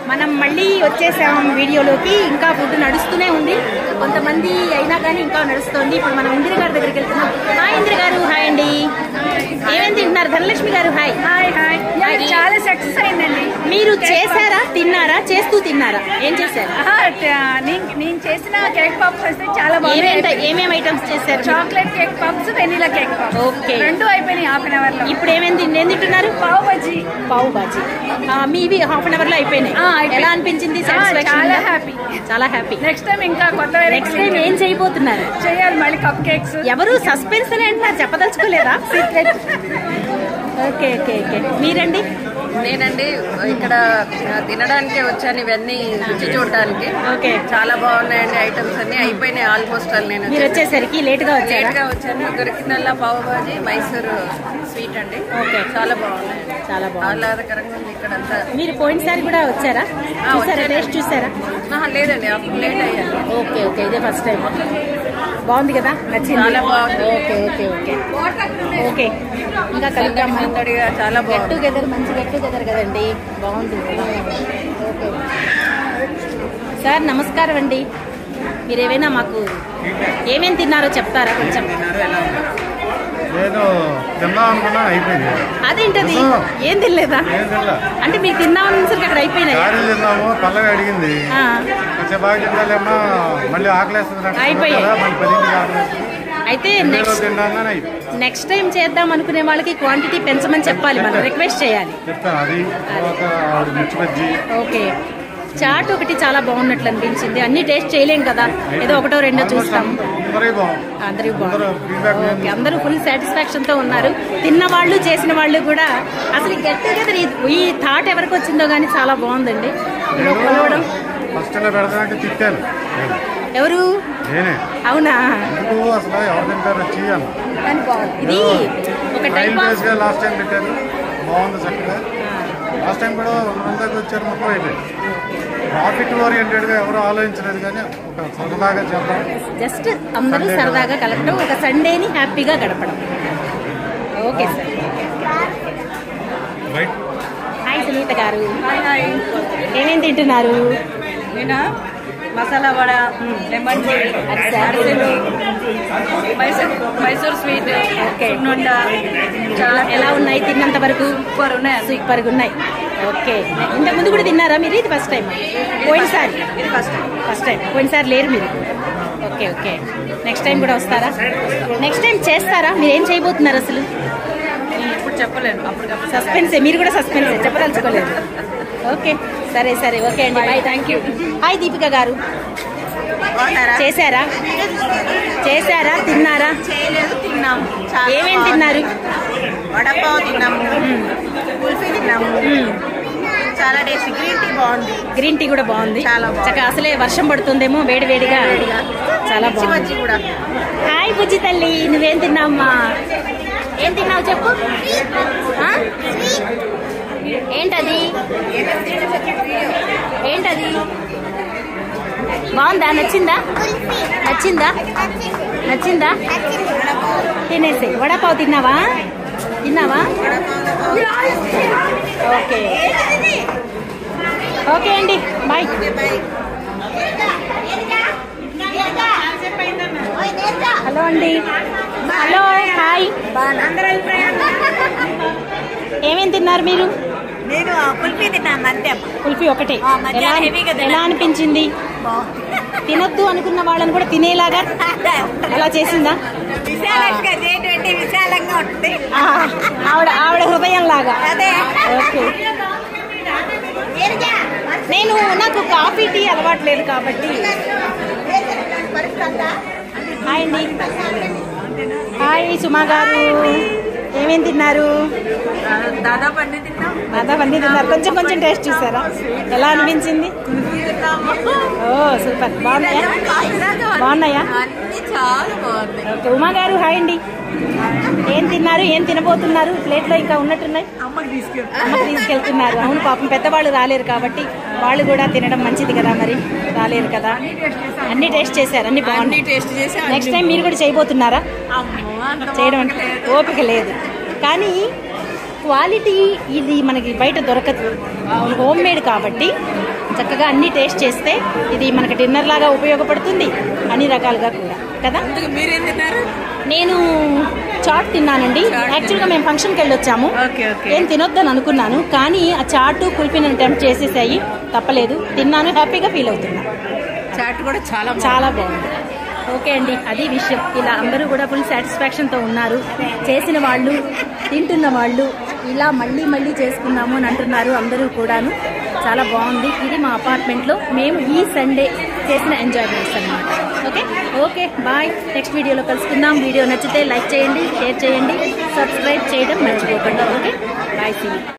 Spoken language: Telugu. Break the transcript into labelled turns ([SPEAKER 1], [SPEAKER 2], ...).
[SPEAKER 1] మనం మళ్ళీ వచ్చేసాం వీడియోలోకి. ఇంకా ఫుడ్ నడుస్తూనే ఉంది, కొంతమంది అయినా కానీ ఇంకా నడుస్తుంది. ఇప్పుడు మనం ఇందిర గారి దగ్గరికి వెళ్తున్నాం. హాయ్ ఇందిర గారు. హాయ్ అండి. ఏమేమి తింటున్నారు? ధనలక్ష్మి గారు హాయ్.
[SPEAKER 2] చాలా సక్సెస్ అయిందండి.
[SPEAKER 1] మీరు చేశారా, తిన్నారా, చేస్తూ తిన్నారా? ఏం చేశారు?
[SPEAKER 2] నేను చేసిన కేక్ పాప్స్ అయితే చాలా బాగుంది.
[SPEAKER 1] ఏమేమి ఐటమ్స్ చేశారు?
[SPEAKER 2] Chocolate cake pops, vanilla cake pops.
[SPEAKER 1] Okay,
[SPEAKER 2] రెండు అయిపోయినాయి హాఫ్ అన్ అవర్ లో.
[SPEAKER 1] ఇప్పుడు ఏం తింటున్నారు?
[SPEAKER 2] పావు బజ్జీ.
[SPEAKER 1] మీవి హాఫ్ అన్ అవర్ లో అయిపోయినాయి. ఎలా అనిపించింది?
[SPEAKER 2] చాలా హ్యాపీ,
[SPEAKER 1] చాలా హ్యాపీ.
[SPEAKER 2] నెక్స్ట్ టైం ఇంకా కొత్త
[SPEAKER 1] నెక్స్ట్ టైం ఏం చేయబోతున్నారు?
[SPEAKER 2] చేయాలి మళ్ళీ కప్ కేక్స్.
[SPEAKER 1] ఎవరు సస్పెన్స్ అని అంటున్నారు, చెప్పదలుచుకోలేదా? సీక్రెట్. Okay okay okay. మీరండి?
[SPEAKER 3] నేనండి ఇక్కడ తినడానికే వచ్చాను, ఇవన్నీ రుచి చూడడానికి.
[SPEAKER 1] ఓకే,
[SPEAKER 3] చాలా బాగున్నాయండి ఐటమ్స్ అన్ని. అయిపోయినాయి ఆల్మోస్ట్. నేను
[SPEAKER 1] మీరు వచ్చేసరికి లేట్ గా
[SPEAKER 3] వచ్చాను. దొరికిందల్లా పావు భాజీ, మైసూర్ స్వీట్ అండి.
[SPEAKER 1] ఓకే,
[SPEAKER 3] చాలా బాగున్నాయి,
[SPEAKER 1] చాలా బాగుంది.
[SPEAKER 3] ఆహ్లాదకరంగా ఉంది ఇక్కడంతా.
[SPEAKER 1] మీరు పోయినసారి కూడా వచ్చారా? టేస్ట్ చూసారా?
[SPEAKER 3] లేదండి, అప్పుడు లేట్ అయ్యాను.
[SPEAKER 1] ఓకే ఓకే, ఇదే ఫస్ట్ టైం. బాగుంది కదా? నచ్చింది?
[SPEAKER 3] చాలా బాగుంది.
[SPEAKER 1] Okay okay okay okay. ఇంకా కలుద్దాం.
[SPEAKER 3] చాలా
[SPEAKER 1] గెట్
[SPEAKER 3] బాగుంది.
[SPEAKER 1] టుగెదర్, మంచి గెట్ టుగెదర్ కదండి. బాగుంది. ఓకే సార్, నమస్కారం అండి. మీరు ఏమైనా మాకు ఏమేమి తిన్నారో చెప్తారా కొంచెం?
[SPEAKER 4] నేను తిందాం అనుకున్నా, అయిపోయింది.
[SPEAKER 1] అదేంటది? ఏం తినలేదా? అంటే మీరు తిందామని సరికి అక్కడ అయిపోయినాయి.
[SPEAKER 4] తిన్నాము, పల్లవి అడిగింది కొంచెం బాగా తిందాలేమ్మా, మళ్ళీ ఆకలేస్తుంది.
[SPEAKER 1] అయిపోయాయి. అయితే నెక్స్ట్ టైం చేద్దాం అనుకునే వాళ్ళకి క్వాంటిటీ పెంచమని చెప్పాలి, మనం రిక్వెస్ట్ చేయాలి. ఓకే, చాట్ ఒకటి చాలా బాగున్నట్లు అనిపించింది. అన్ని టేస్ట్ చేయలేం కదా, ఏదో ఒకటో రెండో చూస్తాం. అందరూ బాగుంది. ఓకే, అందరూ ఫుల్ సాటిస్ఫాక్షన్ తో ఉన్నారు, తిన్న వాళ్ళు చేసిన వాళ్ళు కూడా. అసలు గెట్ టుగెదర్ ఈ థాట్ ఎవరికి వచ్చిందో కానీ చాలా బాగుందండి. కొలవడం ఎవరు? అవునా? కానీ బాగుంది. ఇది ఒక టైప్ ఆఫ్
[SPEAKER 4] లాస్ట్ టైం పెట్టారు, బాగుంది చక్కగా. లాస్ట్ టైం కూడా వచ్చారు, మొత్తం అయిపోయింది. ప్రాఫిట్ ఓరియంటెడ్ గా ఎవరు ఆలోచించలేదు, కానీ ఒక సరదాగా చేద్దాం,
[SPEAKER 1] జస్ట్ అందరూ సరదాగా కలపడం, ఒక సండేని హ్యాపీగా గడపడం. Okay sir. హాయ్ సునీత గారు. ఏమేమి తింటున్నారు?
[SPEAKER 3] నేనా masala vada, lemon tea, Mysore sweet, సున్నుండ.
[SPEAKER 1] చాలా ఎలా ఉన్నాయి? తిన్నంత వరకు
[SPEAKER 3] సూపర్ ఉన్నాయి.
[SPEAKER 1] సూపర్గా ఉన్నాయి. ఓకే, ఇంతకు ముందు కూడా తిన్నారా మీరు? ఇది ఫస్ట్ టైం? పోయినసారి
[SPEAKER 3] ఇది ఫస్ట్
[SPEAKER 1] టైం. పోయినసారి లేరు మీరు. ఓకే ఓకే, నెక్స్ట్ టైం కూడా వస్తారా? నెక్స్ట్ టైం చేస్తారా? మీరు ఏం చేయబోతున్నారు అసలు?
[SPEAKER 3] ఇప్పుడు చెప్పలేను, అప్పుడు
[SPEAKER 1] సస్పెన్సే. మీరు కూడా సస్పెన్సే, చెప్పదలుచుకోలేదు. ఓకే సరే సరే, ఓకే అండి, bye. Thank you. Hi Deepika గారు. చేశారా? తిన్నారా?
[SPEAKER 3] చేయలేదు, తిన్నాము.
[SPEAKER 1] ఏమేమి తిన్నారు?
[SPEAKER 3] వడపావు తిన్నాము, కుల్ఫీ తిన్నాము. చాలా టేస్టీ. గ్రీన్ టీ బాగుంది.
[SPEAKER 1] గ్రీన్ టీ కూడా బాగుంది.
[SPEAKER 3] చాలా
[SPEAKER 1] చక్కగా. అసలే వర్షం పడుతుందేమో, వేడివేడిగా చాలా బాగుంది.
[SPEAKER 3] కూడా.
[SPEAKER 1] హాయ్ బుజ్జి తల్లి, నువ్వేం తిన్నావమ్మా? ఏం తిన్నావు చెప్పు? ఏంటది? బాగుందా? నచ్చిందా? తినేసి. వడపావు తిన్నావా? ఓకే ఓకే అండి, బాయ్. హలో అండి. Hello, hi. ఏమేమి తిన్నారు మీరు?
[SPEAKER 2] నేను కుల్ఫీ తిన్నాను, మధ్య
[SPEAKER 1] కుల్ఫీ ఒకటి. ఎలా అనిపించింది? తినొద్దు అనుకున్న వాళ్ళని కూడా తినేలాగా ఎలా చేసిందా?
[SPEAKER 2] విశాలంగా ఉంటుంది
[SPEAKER 1] ఆవిడ హృదయం లాగా. ఓకే, నాకు కాఫీ టీ అలవాటు లేదు కాబట్టి. హాయ్ అండి. హాయ్ సుమా గారు. ఏమేమి తిన్నారు?
[SPEAKER 3] దాదాపు అన్ని
[SPEAKER 1] తిన్నారు. కొంచెం టేస్ట్ చూసారా? ఎలా అనిపించింది? ఓ సూపర్. బాగున్నాయా?
[SPEAKER 3] చాలా బాగుంది.
[SPEAKER 1] ఓకే, ఉమా గారు హాయ్ అండి. ఏం తిన్నారు? ఏం తినబోతున్నారు? ప్లేట్లో ఇంకా ఉన్నట్టున్నాయి.
[SPEAKER 3] అమ్మకి
[SPEAKER 1] తీసుకెళ్తున్నారు. అవును, పాపం పెద్దవాళ్ళు రాలేరు కాబట్టి వాళ్ళు కూడా తినడం మంచిది కదా, మరి రాలేరు కదా. అన్ని టేస్ట్ చేశారు, అన్ని బాగున్నాయి. నెక్స్ట్ టైం మీరు కూడా చేయబోతున్నారా? చేయడం ఓపిక లేదు, కానీ క్వాలిటీ ఇది మనకి బయట దొరకదు, హోమ్ మేడ్ కాబట్టి చక్కగా అన్ని టేస్ట్ చేస్తే ఇది మనకి డిన్నర్ లాగా ఉపయోగపడుతుంది అన్ని రకాలుగా కూడా కదా.
[SPEAKER 3] మీరేం తిన్నారు?
[SPEAKER 1] నేను చాట్ తిన్నానండి. యాక్చువల్గా మేము ఫంక్షన్కి వెళ్ళొచ్చాము, ఏం తినొద్దని అనుకున్నాను, కానీ ఆ చాటు కుల్ఫీ నన్ను టెంప్ట్ చేసేసాయి, తప్పలేదు, తిన్నాను, హ్యాపీగా ఫీల్ అవుతున్నా.
[SPEAKER 3] చాట్ కూడా చాలా
[SPEAKER 1] చాలా బాగుంది. ఓకే అండి, అది విషయం. ఇలా అందరూ కూడా ఫుల్ సాటిస్ఫాక్షన్తో ఉన్నారు. చేసిన వాళ్ళు, తింటున్న వాళ్ళు ఇలా మళ్ళీ మళ్ళీ చేసుకున్నాము అని అంటున్నారు అందరూ కూడాను. చాలా బాగుంది. ఇది మా అపార్ట్మెంట్లో మేము ఈ సండే చేసిన ఎంజాయ్మెంట్స్ అన్నమాట. Okay okay bye. నెక్స్ట్ వీడియోలో కలుసుకుందాం. వీడియో నచ్చితే లైక్ చేయండి, షేర్ చేయండి, సబ్స్క్రైబ్ చేయడం మర్చిపోకండి. Okay bye. See you.